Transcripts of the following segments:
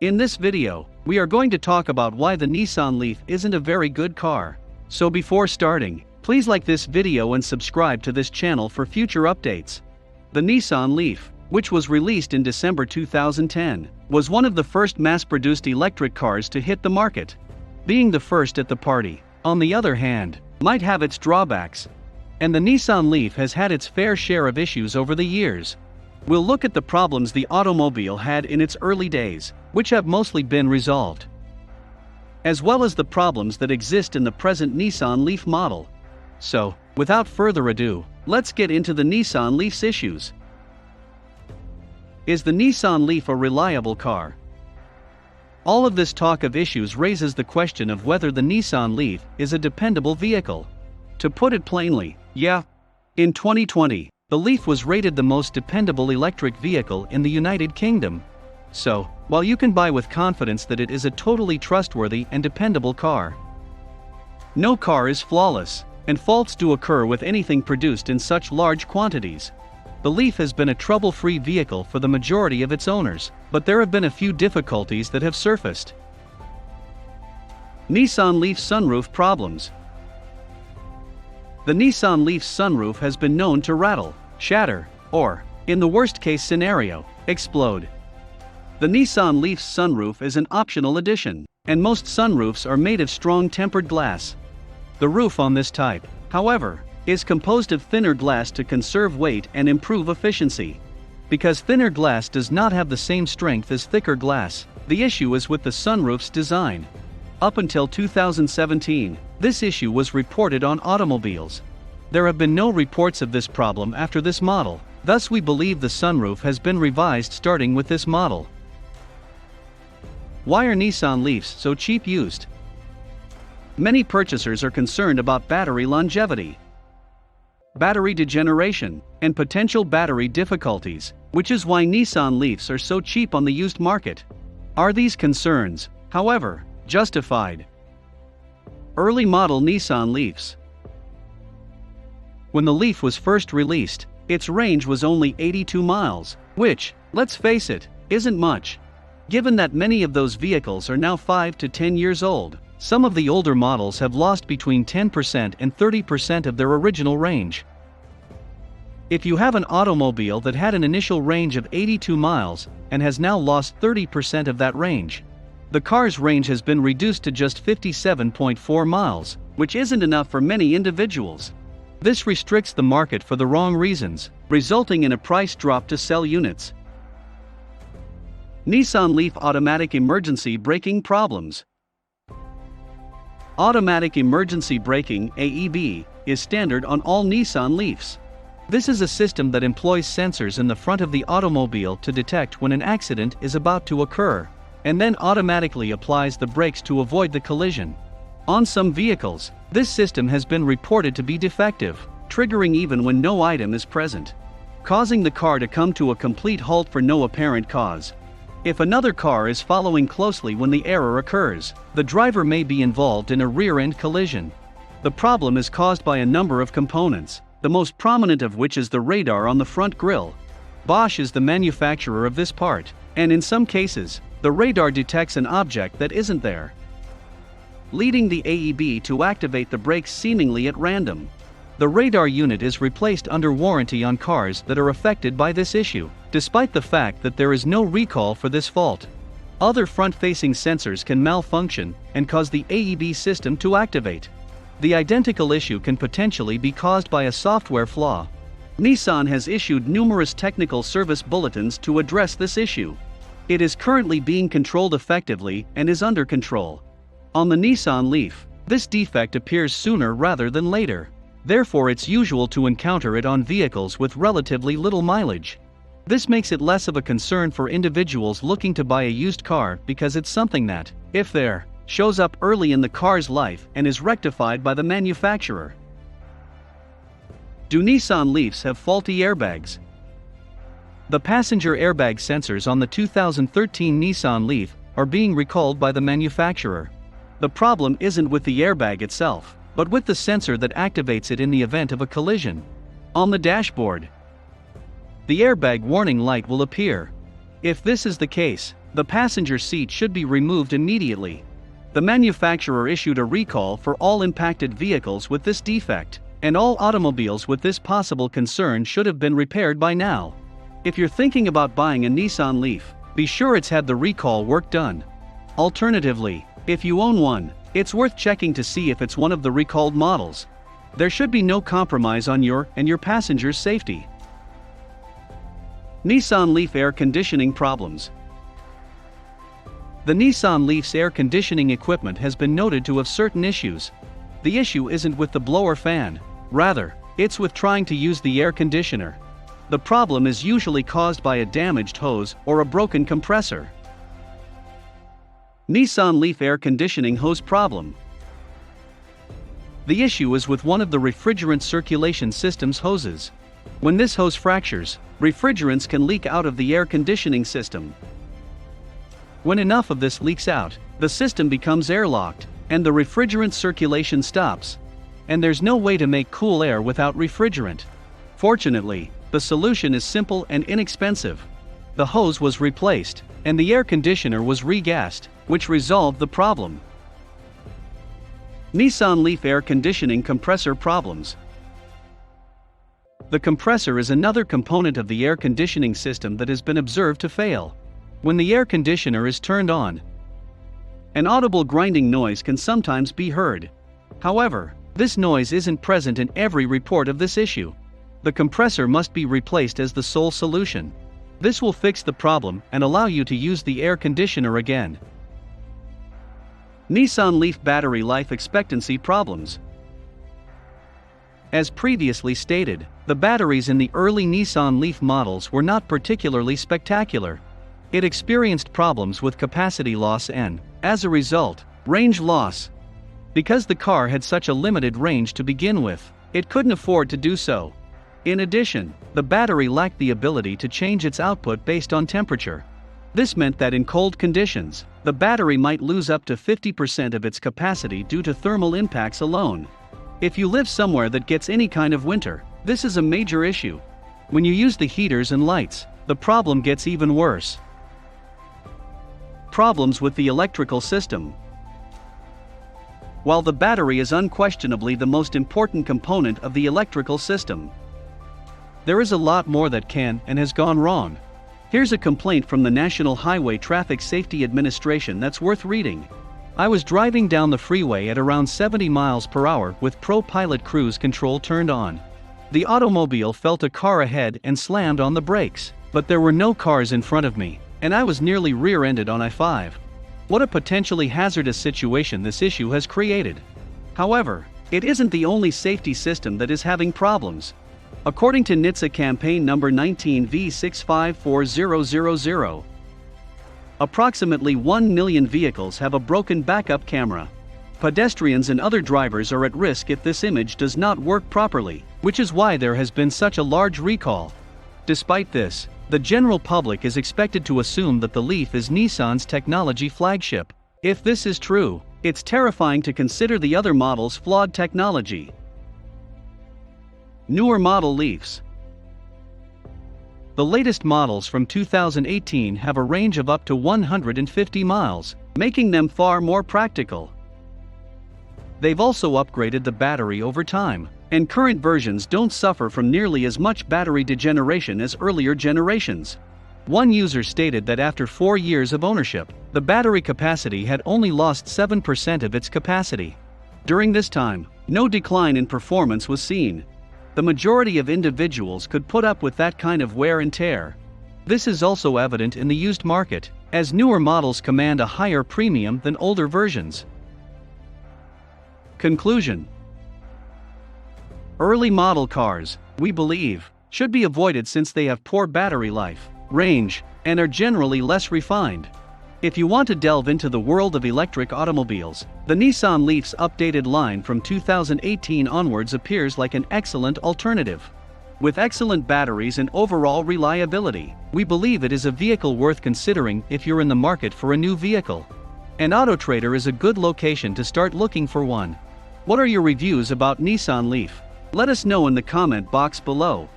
In this video, we are going to talk about why the Nissan Leaf isn't a very good car. So before starting, please like this video and subscribe to this channel for future updates. The Nissan Leaf, which was released in December 2010, was one of the first mass-produced electric cars to hit the market. Being the first at the party, on the other hand, might have its drawbacks. And the Nissan Leaf has had its fair share of issues over the years. We'll look at the problems the automobile had in its early days, which have mostly been resolved, as well as the problems that exist in the present Nissan Leaf model. So, without further ado, let's get into the Nissan Leaf's issues. Is the Nissan Leaf a reliable car? All of this talk of issues raises the question of whether the Nissan Leaf is a dependable vehicle. To put it plainly, yeah. In 2020, the Leaf was rated the most dependable electric vehicle in the United Kingdom. So, while you can buy with confidence that it is a totally trustworthy and dependable car, no car is flawless, and faults do occur with anything produced in such large quantities. The Leaf has been a trouble-free vehicle for the majority of its owners, but there have been a few difficulties that have surfaced. Nissan Leaf sunroof problems. The Nissan Leaf's sunroof has been known to rattle, shatter, or, in the worst-case scenario, explode. The Nissan Leaf's sunroof is an optional addition, and most sunroofs are made of strong tempered glass. The roof on this type, however, is composed of thinner glass to conserve weight and improve efficiency. Because thinner glass does not have the same strength as thicker glass, the issue is with the sunroof's design. Up until 2017, this issue was reported on automobiles. There have been no reports of this problem after this model, thus we believe the sunroof has been revised starting with this model. Why are Nissan Leafs so cheap used? Many purchasers are concerned about battery longevity, battery degeneration, and potential battery difficulties, which is why Nissan Leafs are so cheap on the used market. Are these concerns, however, justified? Early model Nissan Leafs. When the Leaf was first released, its range was only 82 miles, which, let's face it, isn't much. Given that many of those vehicles are now 5 to 10 years old, some of the older models have lost between 10% and 30% of their original range. If you have an automobile that had an initial range of 82 miles and has now lost 30% of that range, the car's range has been reduced to just 57.4 miles, which isn't enough for many individuals. This restricts the market for the wrong reasons, resulting in a price drop to sell units. Nissan Leaf automatic emergency braking problems. Automatic emergency braking (AEB) is standard on all Nissan Leafs. This is a system that employs sensors in the front of the automobile to detect when an accident is about to occur, and then automatically applies the brakes to avoid the collision. On some vehicles, this system has been reported to be defective, triggering even when no item is present, causing the car to come to a complete halt for no apparent cause. If another car is following closely when the error occurs, the driver may be involved in a rear-end collision. The problem is caused by a number of components, the most prominent of which is the radar on the front grille. Bosch is the manufacturer of this part, and in some cases, the radar detects an object that isn't there, leading the AEB to activate the brakes seemingly at random. The radar unit is replaced under warranty on cars that are affected by this issue, despite the fact that there is no recall for this fault. Other front-facing sensors can malfunction and cause the AEB system to activate. The identical issue can potentially be caused by a software flaw. Nissan has issued numerous technical service bulletins to address this issue. It is currently being controlled effectively and is under control. On the Nissan Leaf, this defect appears sooner rather than later. Therefore, it's usual to encounter it on vehicles with relatively little mileage. This makes it less of a concern for individuals looking to buy a used car because it's something that, if there, shows up early in the car's life and is rectified by the manufacturer. Do Nissan Leafs have faulty airbags? The passenger airbag sensors on the 2013 Nissan Leaf are being recalled by the manufacturer. The problem isn't with the airbag itself, but with the sensor that activates it in the event of a collision. On the dashboard, the airbag warning light will appear. If this is the case, The passenger seat should be removed immediately. The manufacturer issued a recall for all impacted vehicles with this defect, and all automobiles with this possible concern should have been repaired by now. If you're thinking about buying a Nissan Leaf, be sure it's had the recall work done. Alternatively, if you own one, it's worth checking to see if it's one of the recalled models. There should be no compromise on your and your passengers' safety. Nissan Leaf air conditioning problems. The Nissan Leaf's air conditioning equipment has been noted to have certain issues. The issue isn't with the blower fan, rather, it's with trying to use the air conditioner. The problem is usually caused by a damaged hose or a broken compressor. Nissan Leaf air conditioning hose problem. The issue is with one of the refrigerant circulation system's hoses. When this hose fractures, refrigerants can leak out of the air conditioning system. When enough of this leaks out, the system becomes airlocked, and the refrigerant circulation stops. And there's no way to make cool air without refrigerant. Fortunately, the solution is simple and inexpensive. The hose was replaced, and the air conditioner was regassed, which resolved the problem. Nissan Leaf air conditioning compressor problems. The compressor is another component of the air conditioning system that has been observed to fail. When the air conditioner is turned on, an audible grinding noise can sometimes be heard. However, this noise isn't present in every report of this issue. The compressor must be replaced as the sole solution. This will fix the problem and allow you to use the air conditioner again. Nissan Leaf battery life expectancy problems. As previously stated, the batteries in the early Nissan Leaf models were not particularly spectacular. It experienced problems with capacity loss and, as a result, range loss. Because the car had such a limited range to begin with, it couldn't afford to do so. In addition, the battery lacked the ability to change its output based on temperature. This meant that in cold conditions, the battery might lose up to 50% of its capacity due to thermal impacts alone. If you live somewhere that gets any kind of winter, this is a major issue. When you use the heaters and lights, the problem gets even worse. Problems with the electrical system. While the battery is unquestionably the most important component of the electrical system, there is a lot more that can and has gone wrong. Here's a complaint from the National Highway Traffic Safety Administration that's worth reading. I was driving down the freeway at around 70 miles per hour with Pro Pilot cruise control turned on. The automobile felt a car ahead and slammed on the brakes, but there were no cars in front of me, and I was nearly rear-ended on I-5. What a potentially hazardous situation this issue has created. However, it isn't the only safety system that is having problems. According to NHTSA campaign number 19V654000, approximately 1 million vehicles have a broken backup camera. Pedestrians and other drivers are at risk if this image does not work properly, which is why there has been such a large recall. Despite this, the general public is expected to assume that the Leaf is Nissan's technology flagship. If this is true, it's terrifying to consider the other models' flawed technology. Newer model Leafs. The latest models from 2018 have a range of up to 150 miles, making them far more practical. They've also upgraded the battery over time, and current versions don't suffer from nearly as much battery degeneration as earlier generations. One user stated that after 4 years of ownership, the battery capacity had only lost 7% of its capacity. During this time, no decline in performance was seen. The majority of individuals could put up with that kind of wear and tear. This is also evident in the used market, as newer models command a higher premium than older versions. Conclusion. Early model cars, we believe, should be avoided since they have poor battery life, range, and are generally less refined. If you want to delve into the world of electric automobiles, the Nissan Leaf's updated line from 2018 onwards appears like an excellent alternative. With excellent batteries and overall reliability, we believe it is a vehicle worth considering if you're in the market for a new vehicle. And AutoTrader is a good location to start looking for one. What are your reviews about Nissan Leaf? Let us know in the comment box below.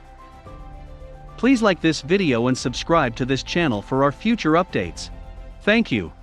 Please like this video and subscribe to this channel for our future updates. Thank you.